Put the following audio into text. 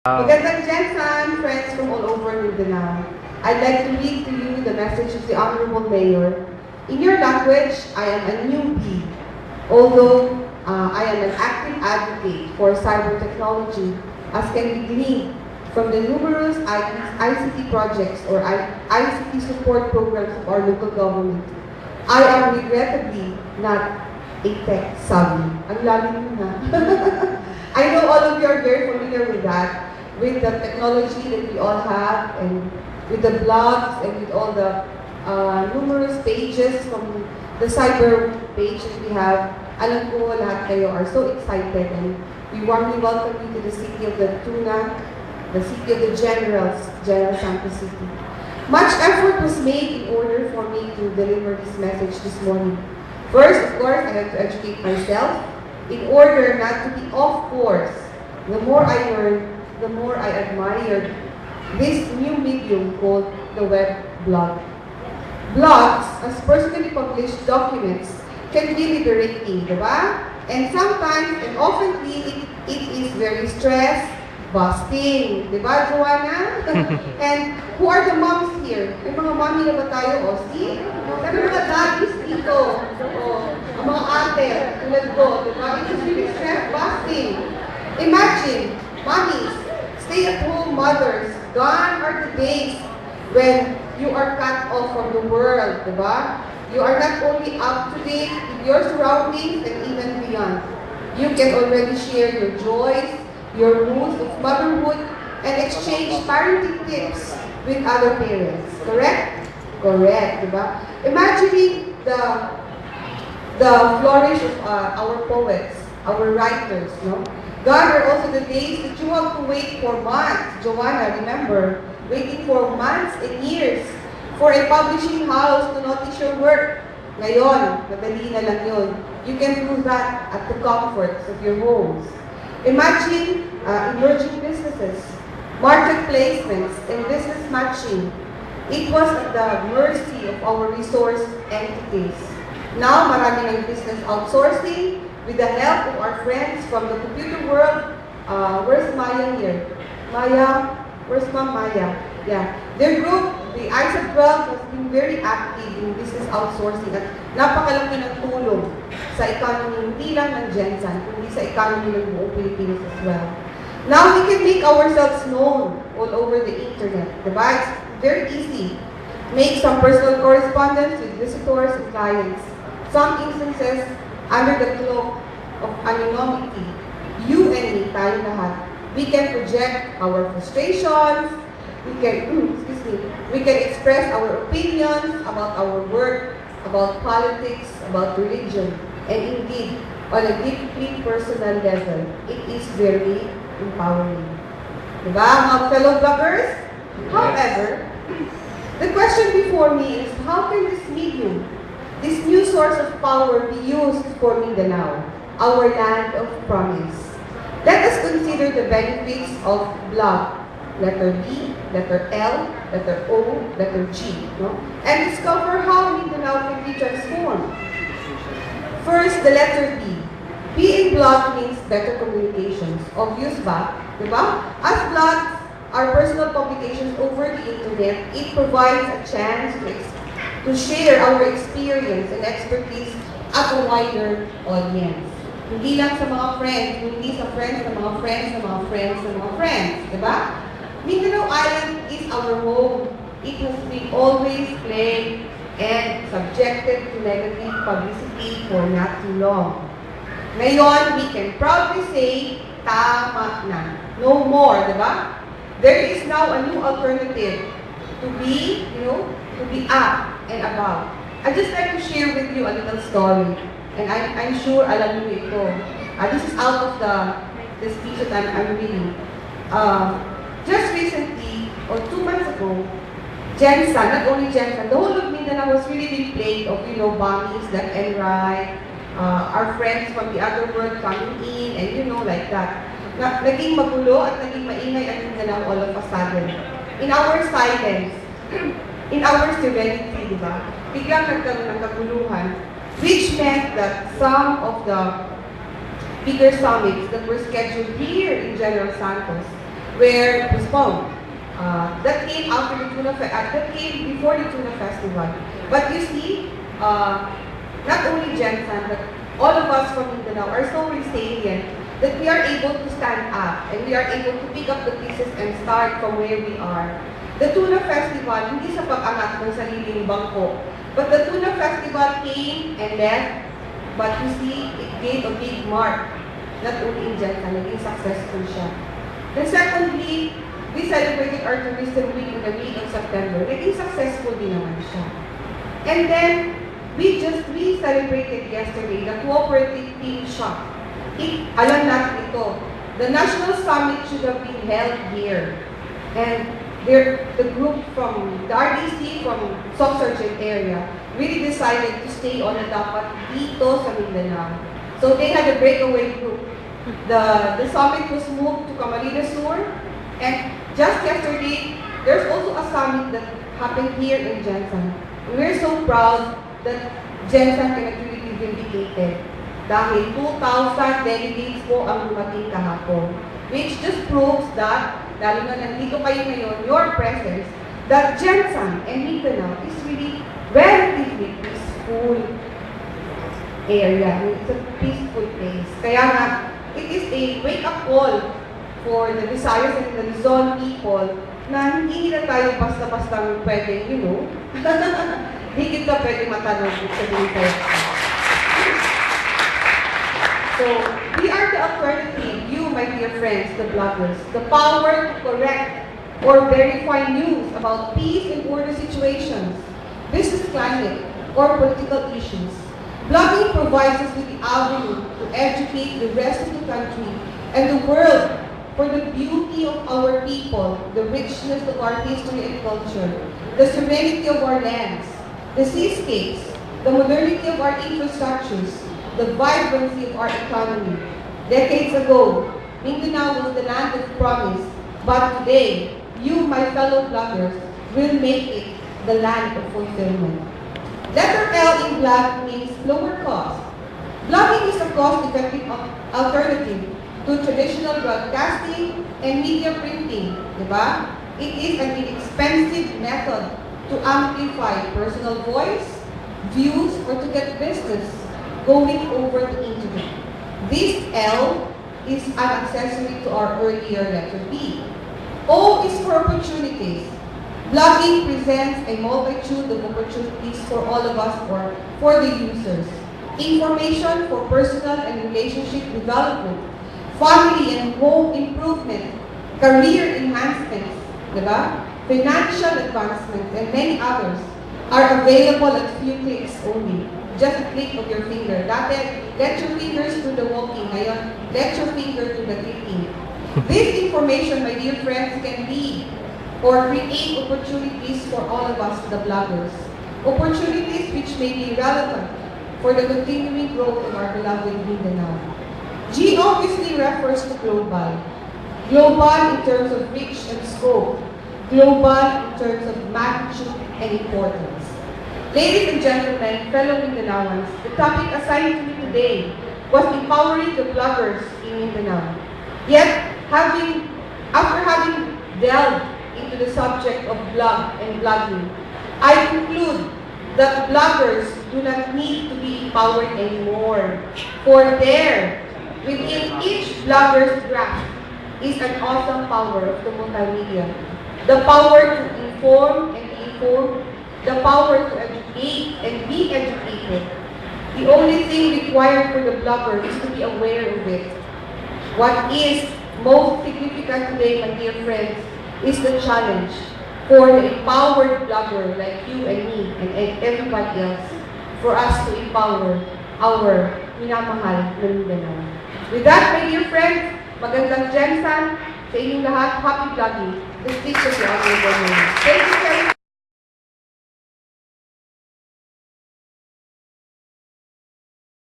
Magandang Jensen, friends from all over Mindanao. I'd like to read to you the message of the Honorable Mayor. In your language, I am a newbie, although I am an active advocate for cyber technology, as can be gleaned from the numerous ICT projects or ICT support programs of our local government. I am regrettably not a tech savvy. Ang lalim mo na. I know all of you are very familiar with that, with the technology that we all have, and with the blogs, and with all the numerous pages from the cyber page that we have. Alam ko lahat kayo are so excited, and we warmly welcome you to the city of the Tuna, the city of the Generals, General Santos City. Much effort was made in order for me to deliver this message this morning. First, of course, I have to educate myself in order not to be off course. The more I learn, the more I admire this new medium called the web blog. Blogs, as personally published documents, can be liberating, diba? And sometimes, and oftenly, it is very stress-busting. Diba, Joanna? And who are the moms here? May mga mommy na ba tayo? O, see? Sabi mga daddies dito. O, ang mga ate, tulad ko. Diba? It is really stress-busting. Imagine, mommies, stay-at-home mothers, gone are the days when you are cut off from the world, diba? You are not only up to date with your surroundings and even beyond. You can already share your joys, your moods of motherhood, and exchange parenting tips with other parents. Correct? Correct, diba? Imagining the flourish of our poets, our writers, no? God are also the days that you have to wait for months. Joanna, remember, waiting for months and years for a publishing house to notice your work. Ngayon, madali na lang yun. You can do that at the comforts of your homes. Imagine emerging businesses, market placements, and business matching. It was at the mercy of our resource entities. Now, marami ng business outsourcing with the help of our friends from the computer world. Where's Maya here? Maya, where's Ma'am Maya? Yeah. Their group, the ISA 12, has been very active in business outsourcing at napakalaki ng tulong sa economy, hindi lang ng Gensan, kundi sa economy ng buong Pilipinas as well. Now, we can make ourselves known all over the internet. Diba? It's very easy. Make some personal correspondence with visitors and clients. Some instances, under the cloak of anonymity, you and me, tayo lahat, we can project our frustrations, we can express our opinions about our work, about politics, about religion, and indeed, on a deeply personal level, it is very empowering. Diba, mga fellow bloggers? However, the question before me is, how can this medium, this new source of power, be used for Mindanao, our land of promise? Let us consider the benefits of blog, letter B, letter L, letter O, letter G, no? And discover how Mindanao can be transformed. First, the letter B. B in blog means better communications. Obvious ba? Diba? As blogs are personal publications over the internet, it provides a chance to share our experience and expertise at a wider audience. Hindi lang sa mga friends, hindi sa friends, sa mga friends, sa mga friends, sa mga friends. Diba? Mindanao Island is our home. It has been always plagued and subjected to negative publicity for not too long. Ngayon, we can proudly say, tama na. No more, diba? There is now a new alternative to be, to be up and about. I'd just like to share with you a little story. And I'm sure alam niyo ito. This is out of the speech that I'm reading. Just recently, or 2 months ago, Gensan, not only Gensan, the whole of Mindanao was really being plagued of, bombings left and right, our friends from the other world coming in, and like that. Naging magulo at naging maingay ang Mindanao all of a sudden. In our silence, in our serenity, di ba? Biglang nagkaroon ng kaguluhan, which meant that some of the bigger summits that were scheduled here in General Santos were postponed. That came after the that came before the Tuna Festival. But you see, not only Jensen, but all of us from Mindanao are so resilient that we are able to stand up and we are able to pick up the pieces and start from where we are. The Tuna Festival, hindi sa pag-angat ng sariling bangko, but the Tuna Festival came and left, but you see, it gave a big mark, not only in Jensen, naging successful siya. Then secondly, we celebrated our tourism week in the week of September. Naging successful din naman siya. And then, we celebrated yesterday the cooperative team shop. Alam natin ito, the national summit should have been held here. And the group from the RDC from Sub-Sergeant area really decided to stay on the dapat dito sa Mindanao. So they had a breakaway group. The summit was moved to Camarines Sur, and just yesterday, there's also a summit that happened here in Jensen. We're so proud that Jensen can actually be vindicated dahil 2,000 delegates po ang dumating kahapon, which just proves that, lalo na nandito kayo ngayon, your presence, that Jensen and Mindanao is really relatively peaceful area. It's a peaceful place. Kaya nga, it is a wake-up call for the Visayas and the Luzon people na hindi na tayo basta-basta pwede, hindi kita pwede matanong kung sabihin tayo. So, we are the alternative, you, my dear friends, the bloggers, the power to correct or verify news about peace and order situations, business climate, or political issues. Blogging provides us with the avenue to educate the rest of the country and the world for the beauty of our people, the richness of our history and culture, the serenity of our lands, the seascapes, the modernity of our infrastructures, the vibrancy of our economy. Decades ago, Mindanao was the land of promise, but today, you, my fellow bloggers, will make it the land of fulfillment. Letter L in blog means lower cost. Blogging is a cost-effective alternative to traditional broadcasting and media printing, diba? It is an inexpensive method to amplify personal voice, views, or to get business going over the internet. This L is an accessory to our earlier letter B. O is for opportunities. Blogging presents a multitude of opportunities for all of us or for the users. Information for personal and relationship development, family and home improvement, career enhancements, diba? Financial advancements, and many others are available at few clicks only. Just a click of your finger. Dati, let your fingers do the walking. Ngayon, let your finger do the clicking. This information, my dear friends, can be or create opportunities for all of us, the bloggers. Opportunities which may be relevant for the continuing growth of our beloved Mindanao. G obviously refers to global. Global in terms of reach and scope. Global in terms of magnitude and importance. Ladies and gentlemen, fellow Mindanaoans, the topic assigned to me today was empowering the bloggers in Mindanao. Yet, after having delved into the subject of blog and blogging, I conclude that bloggers do not need to be empowered anymore. For there, within each blogger's grasp, is an awesome power of the multimedia. The power to inform and be informed, the power to educate and be educated. The only thing required for the blogger is to be aware of it. What is most significant today, my dear friends, is the challenge for the empowered blogger like you and me and everybody else for us to empower our minamahal na Mindanao. With that, my dear friends, magandang Jensen sa inyong lahat. Happy blogging. The speech of the Honorable Mayor. Thank you very much.